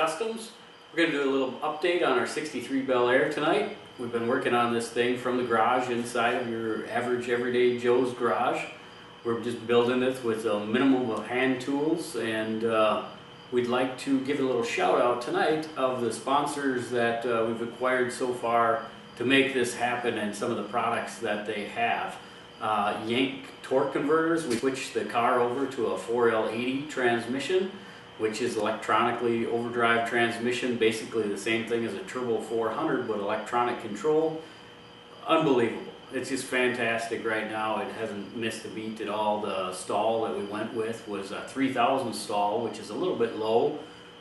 Customs. We're going to do a little update on our 63 Bel Air tonight. We've been working on this thing from the garage inside of your average everyday Joe's garage. We're just building it with a minimum of hand tools, and we'd like to give a little shout out tonight of the sponsors that we've acquired so far to make this happen and some of the products that they have. Yank torque converters. We switched the car over to a 4L80 transmission, which is electronically overdrive transmission, basically the same thing as a Turbo 400 but electronic control. Unbelievable. It's just fantastic right now. It hasn't missed a beat at all. The stall that we went with was a 3000 stall, which is a little bit low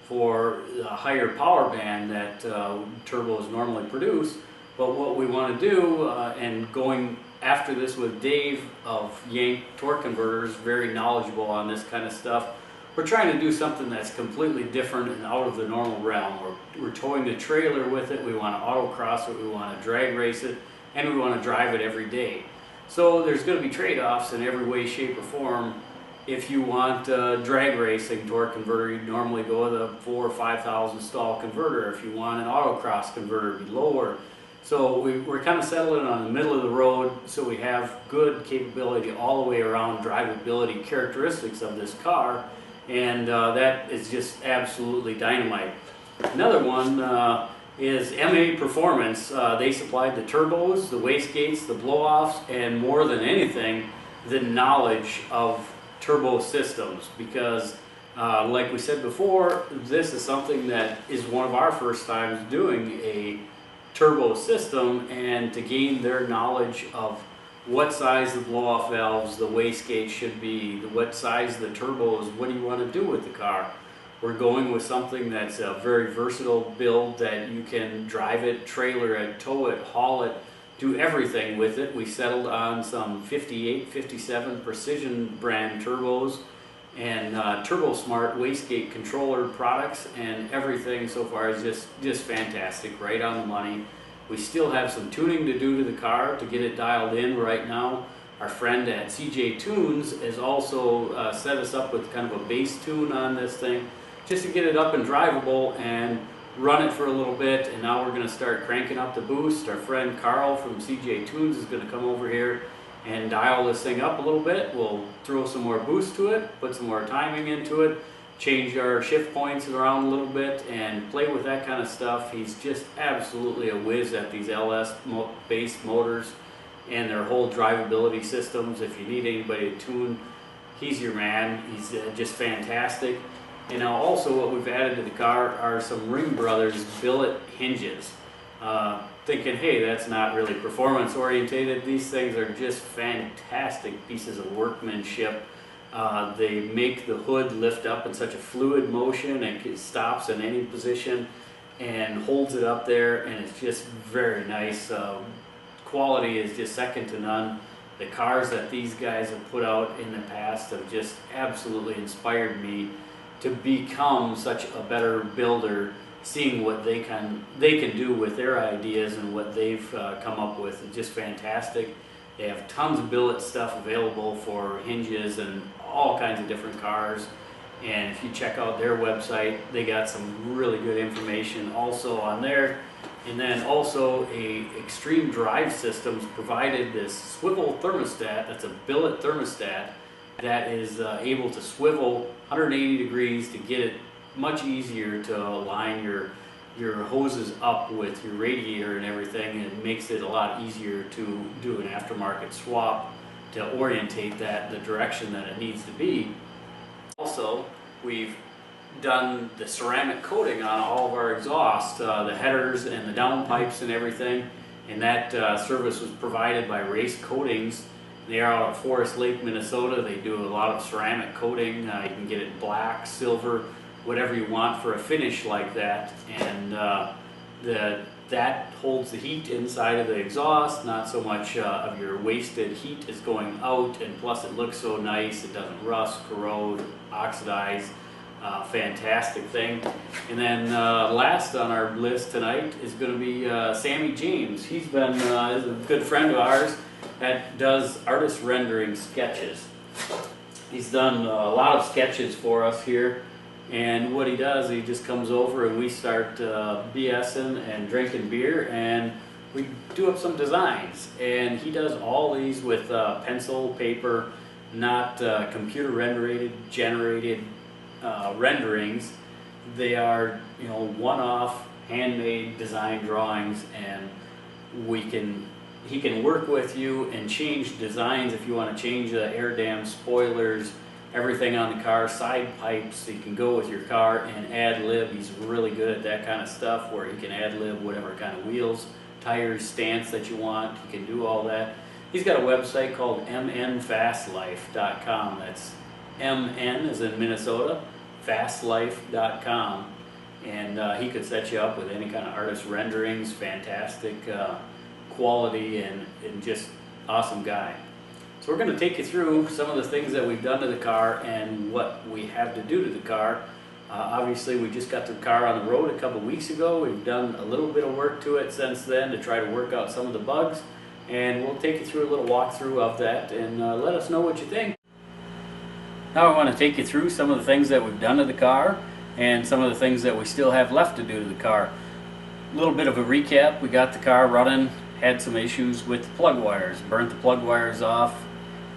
for the higher power band that turbos normally produce. But what we want to do, and going after this with Dave of Yank Torque Converters, very knowledgeable on this kind of stuff, we're trying to do something that's completely different and out of the normal realm. We're towing the trailer with it, we want to autocross it, we want to drag race it, and we want to drive it every day. So there's going to be trade-offs in every way, shape, or form. If you want drag racing torque converter, you'd normally go with a 4,000 or 5,000 stall converter. If you want an autocross converter, it'd be lower. So we're kind of settling on the middle of the road, so we have good capability all the way around, drivability characteristics of this car, and that is just absolutely dynamite. Another one is MA Performance. They supplied the turbos, the wastegates, the blow-offs, and more than anything, the knowledge of turbo systems, because like we said before, this is something that is one of our first times doing a turbo system, and to gain their knowledge of what size the blow-off valves, the wastegate should be, what size the turbos, what do you want to do with the car. We're going with something that's a very versatile build that you can drive it, trailer it, tow it, haul it, do everything with it. We settled on some 58, 57 Precision brand turbos and Turbo Smart wastegate controller products, and everything so far is just fantastic, right on the money. We still have some tuning to do to the car to get it dialed in right now. Our friend at CJ Tunes has also set us up with kind of a bass tune on this thing, just to get it up and drivable and run it for a little bit. And now we're going to start cranking up the boost. Our friend Carl from CJ Tunes is going to come over here and dial this thing up a little bit. We'll throw some more boost to it, put some more timing into it, change our shift points around a little bit, and play with that kind of stuff. He's just absolutely a whiz at these LS-based motors and their whole drivability systems. If you need anybody to tune, he's your man. He's just fantastic. And now also what we've added to the car are some Ring Brothers billet hinges. Thinking, hey, that's not really performance orientated. These things are just fantastic pieces of workmanship. They make the hood lift up in such a fluid motion, and it stops in any position and holds it up there, and it's just very nice. Quality is just second to none. The cars that these guys have put out in the past have just absolutely inspired me to become such a better builder, seeing what they can do with their ideas and what they've come up with. It's just fantastic. They have tons of billet stuff available for hinges and all kinds of different cars. And if you check out their website, they got some really good information also on there. And then also Extreme Drive Systems provided this swivel thermostat. That's a billet thermostat that is able to swivel 180 degrees to get it much easier to align your hoses up with your radiator and everything. It makes it a lot easier to do an aftermarket swap to orientate that the direction that it needs to be. Also, we've done the ceramic coating on all of our exhaust, the headers and the downpipes and everything, and that service was provided by Race Coatings. They are out of Forest Lake, Minnesota. They do a lot of ceramic coating. You can get it black, silver, whatever you want for a finish like that, and that holds the heat inside of the exhaust. Not so much of your wasted heat is going out, and plus it looks so nice. It doesn't rust, corrode, oxidize. Fantastic thing. And then last on our list tonight is going to be Sammy James. He's been a good friend of ours that does artist rendering sketches. He's done a lot of sketches for us here And what he does, he just comes over and we start BSing and drinking beer, and we do up some designs. And he does all these with pencil, paper, not computer generated renderings. They are, you know, one-off handmade design drawings, and he can work with you and change designs if you want to change the air dams, spoilers, everything on the car, side pipes. He can go with your car and ad-lib. He's really good at that kind of stuff, where he can ad-lib whatever kind of wheels, tires, stance that you want. He can do all that. He's got a website called mnfastlife.com. That's MN as in Minnesota, fastlife.com. And he could set you up with any kind of artist renderings, fantastic quality, and just awesome guy. So we're going to take you through some of the things that we've done to the car and what we have to do to the car. Obviously, we just got the car on the road a couple weeks ago. We've done a little bit of work to it since then to try to work out some of the bugs, and we'll take you through a little walkthrough of that and let us know what you think. Now I want to take you through some of the things that we've done to the car and some of the things that we still have left to do to the car. A little bit of a recap. We got the car running, had some issues with the plug wires, burnt the plug wires off,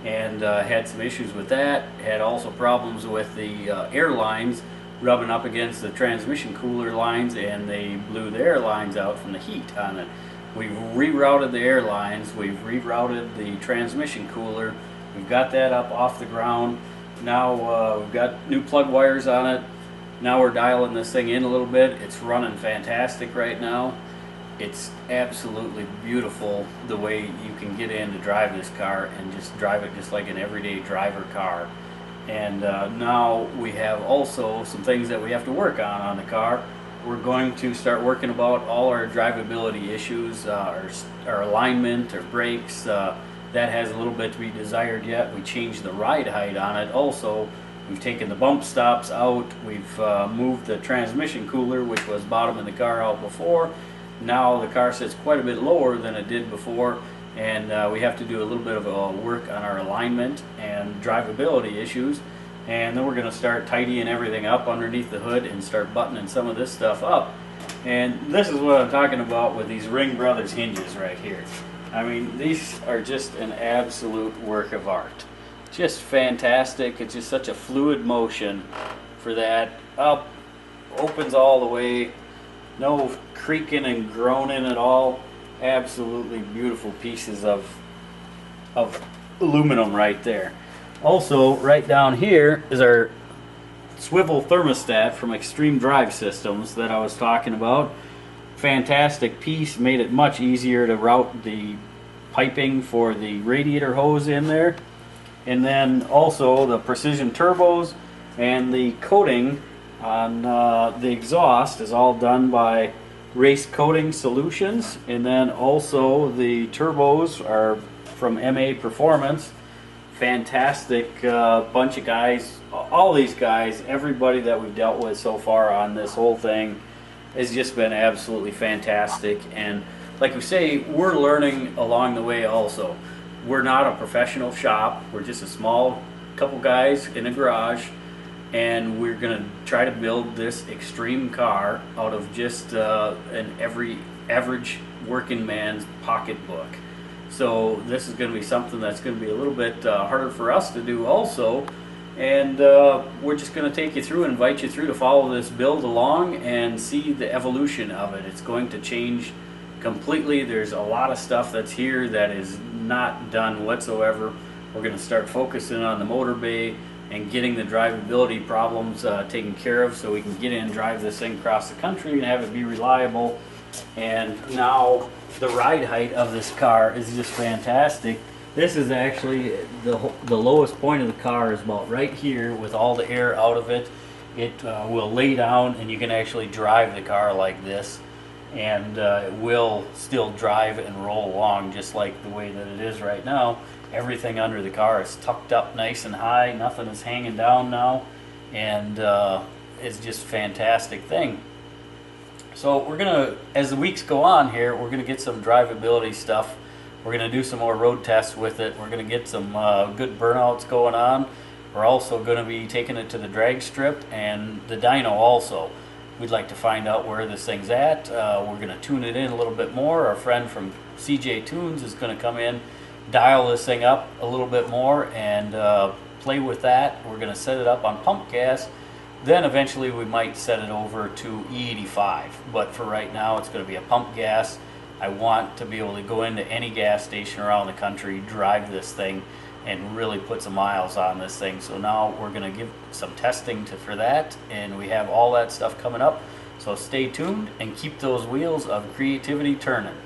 and had some issues with that. Had also problems with the air lines rubbing up against the transmission cooler lines, and they blew the air lines out from the heat on it. We've rerouted the air lines, we've rerouted the transmission cooler, we've got that up off the ground. Now we've got new plug wires on it. Now we're dialing this thing in a little bit. It's running fantastic right now. It's absolutely beautiful the way you can get in to drive this car and just drive it just like an everyday driver car. And now we have also some things that we have to work on the car. We're going to start working about all our drivability issues, our alignment, our brakes. That has a little bit to be desired yet. We changed the ride height on it also. We've taken the bump stops out. We've moved the transmission cooler, which was bottom of the car, out before. Now the car sits quite a bit lower than it did before, and we have to do a little bit of work on our alignment and drivability issues. And then we're going to start tidying everything up underneath the hood and start buttoning some of this stuff up. And this is what I'm talking about with these Ring Brothers hinges right here. I mean, these are just an absolute work of art. Just fantastic. It's just such a fluid motion for that. Up, opens all the way, no creaking and groaning at all. Absolutely beautiful pieces of aluminum right there. Also, right down here is our swivel thermostat from Extreme Drive Systems that I was talking about. Fantastic piece, made it much easier to route the piping for the radiator hose in there. And then also the precision turbos and the coating on the exhaust is all done by Race Coating Solutions. And then also the turbos are from MA Performance. Fantastic bunch of guys. All these guys, everybody that we've dealt with so far on this whole thing has just been absolutely fantastic. And like we say, we're learning along the way also. We're not a professional shop. We're just a small couple guys in a garage, and we're going to try to build this extreme car out of just an average working man's pocketbook. So this is going to be something that's going to be a little bit harder for us to do also. And we're just going to take you through and invite you through to follow this build along and see the evolution of it. It's going to change completely. There's a lot of stuff that's here that is not done whatsoever. We're going to start focusing on the motor bay and getting the drivability problems taken care of so we can get in and drive this thing across the country and have it be reliable. And now the ride height of this car is just fantastic. This is actually the lowest point of the car is about right here with all the air out of it. It will lay down and you can actually drive the car like this, and it will still drive and roll along just like the way that it is right now. Everything under the car is tucked up nice and high. Nothing is hanging down now, and it's just a fantastic thing. So we're gonna, as the weeks go on here, we're gonna get some drivability stuff. We're gonna do some more road tests with it. We're gonna get some good burnouts going on, We're also going to be taking it to the drag strip and the dyno also. We'd like to find out where this thing's at. We're going to tune it in a little bit more. Our friend from CJ Tunes is going to come in, dial this thing up a little bit more, and play with that. We're going to set it up on pump gas. Then eventually we might set it over to E85. But for right now, it's going to be a pump gas. I want to be able to go into any gas station around the country, drive this thing, and really put some miles on this thing. So now we're going to give some testing for that, and we have all that stuff coming up. So stay tuned and keep those wheels of creativity turning.